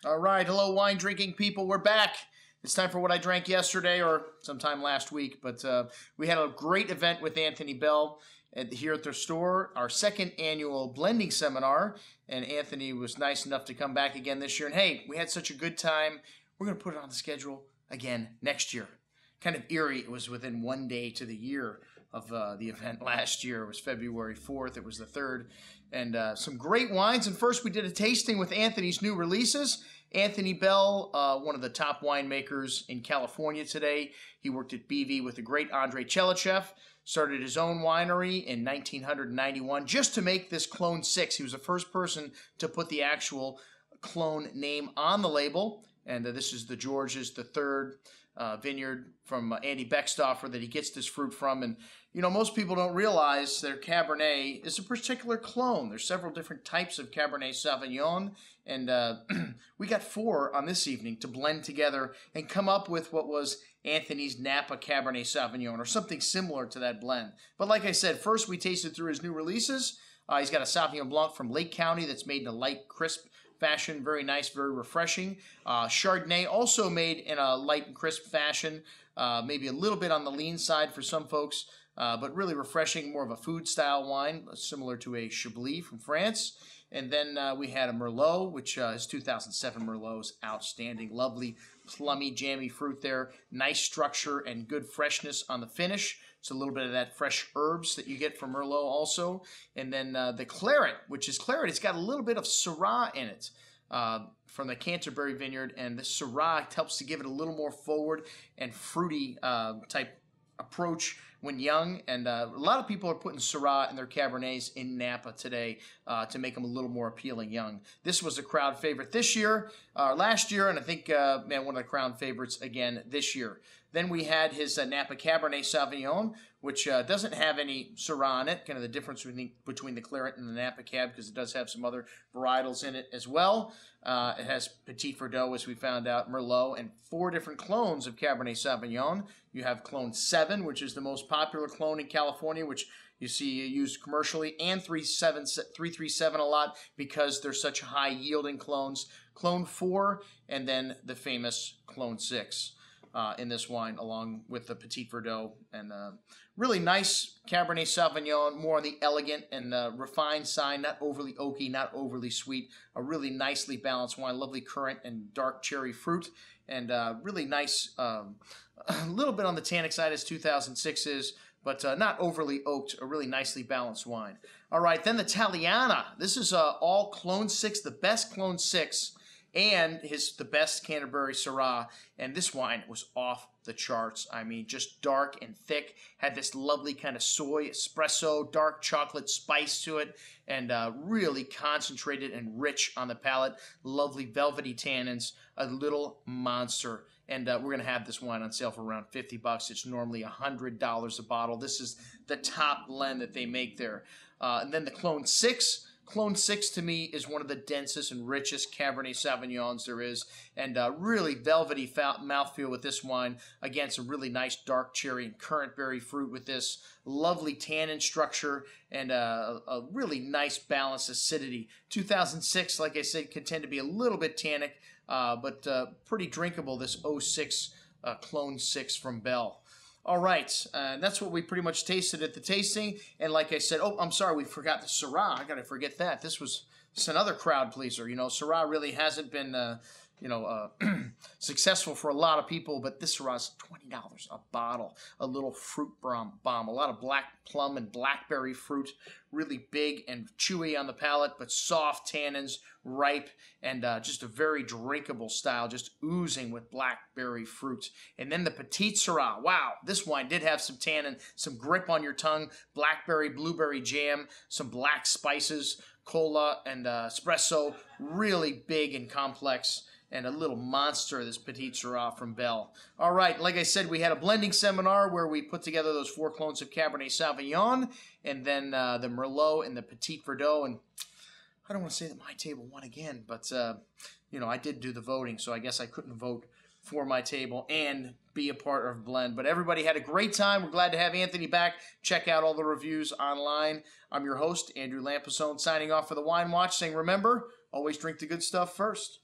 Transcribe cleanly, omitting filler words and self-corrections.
All right, hello, wine drinking people. We're back. It's time for what I drank yesterday or sometime last week. But we had a great event with Anthony Bell here at their store, our second annual blending seminar. And Anthony was nice enough to come back again this year. And hey, we had such a good time. We're going to put it on the schedule again next year. Kind of eerie. It was within one day to the year of the event last year. It was February 4th. It was the 3rd. And some great wines. And first we did a tasting with Anthony's new releases. Anthony Bell, one of the top winemakers in California today. He worked at BV with the great Andrei Chelychev. Started his own winery in 1991 just to make this Clone 6. He was the first person to put the actual clone name on the label. And this is the George's, the third vineyard from Andy Beckstoffer that he gets this fruit from. And, you know, most people don't realize their Cabernet is a particular clone. There's several different types of Cabernet Sauvignon. And we got 4 on this evening to blend together and come up with what was Anthony's Napa Cabernet Sauvignon or something similar to that blend. But like I said, first we tasted through his new releases. He's got a Sauvignon Blanc from Lake County that's made in a light, crisp fashion. Very nice, very refreshing. Chardonnay also made in a light and crisp fashion. Maybe a little bit on the lean side for some folks, but really refreshing, more of a food style wine, similar to a Chablis from France. And then we had a Merlot, which is 2007 Merlot is outstanding. Lovely, plummy, jammy fruit there. Nice structure and good freshness on the finish. It's a little bit of that fresh herbs that you get from Merlot also. And then the Claret, which is Claret. It's got a little bit of Syrah in it from the Canterbury Vineyard. And the Syrah helps to give it a little more forward and fruity type approach when young, and a lot of people are putting Syrah in their Cabernets in Napa today to make them a little more appealing young. This was a crowd favorite this year, last year, and I think one of the crowd favorites again this year. Then we had his Napa Cabernet Sauvignon, which doesn't have any Syrah in it, kind of the difference between the Claret and the Napa Cab, because it does have some other varietals in it as well. It has Petit Verdot, as we found out, Merlot, and 4 different clones of Cabernet Sauvignon. You have Clone 7, which is the most popular clone in California, which you see used commercially, and 337 a lot because they're such high-yielding clones. Clone 4, and then the famous Clone 6. In this wine, along with the Petit Verdot, and really nice Cabernet Sauvignon, more on the elegant and refined side, not overly oaky, not overly sweet. A really nicely balanced wine, lovely currant and dark cherry fruit, and really nice, a little bit on the tannic side as 2006 is, but not overly oaked, a really nicely balanced wine. All right, then the Taliana. This is all Clone 6, the best Clone 6, and the best Canterbury Syrah. And this wine was off the charts. I mean, just dark and thick, had this lovely kind of soy espresso, dark chocolate spice to it, and really concentrated and rich on the palate. Lovely velvety tannins, a little monster. And we're going to have this wine on sale for around $50. It's normally $100 a bottle. This is the top blend that they make there. And then the Clone 6. Clone 6 to me is one of the densest and richest Cabernet Sauvignons there is, and really velvety mouthfeel with this wine. Again, some really nice dark cherry and currant berry fruit with this. Lovely tannin structure and a really nice balanced acidity. 2006, like I said, can tend to be a little bit tannic, but pretty drinkable, this 06 Clone 6 from Bell. All right, that's what we pretty much tasted at the tasting. And like I said, oh, I'm sorry, we forgot the Syrah. I got to forget that. This was another crowd pleaser. You know, Syrah really hasn't been, successful for a lot of people, but this Syrah is $20 a bottle. A little fruit bomb. A lot of black plum and blackberry fruit. Really big and chewy on the palate, but soft tannins, ripe, and just a very drinkable style, just oozing with blackberry fruit. And then the Petite Syrah. Wow, this wine did have some tannin, some grip on your tongue, blackberry, blueberry jam, some black spices, cola, and espresso. Really big and complex, and a little monster, this Petite Syrah from Bell. All right, like I said, we had a blending seminar where we put together those 4 clones of Cabernet Sauvignon, and then the Merlot and the Petit Verdot. And I don't want to say that my table won again, but, I did do the voting, so I guess I couldn't vote for my table and be a part of Blend. But everybody had a great time. We're glad to have Anthony back. Check out all the reviews online. I'm your host, Andrew Lampasone, signing off for the Wine Watch, saying, remember, always drink the good stuff first.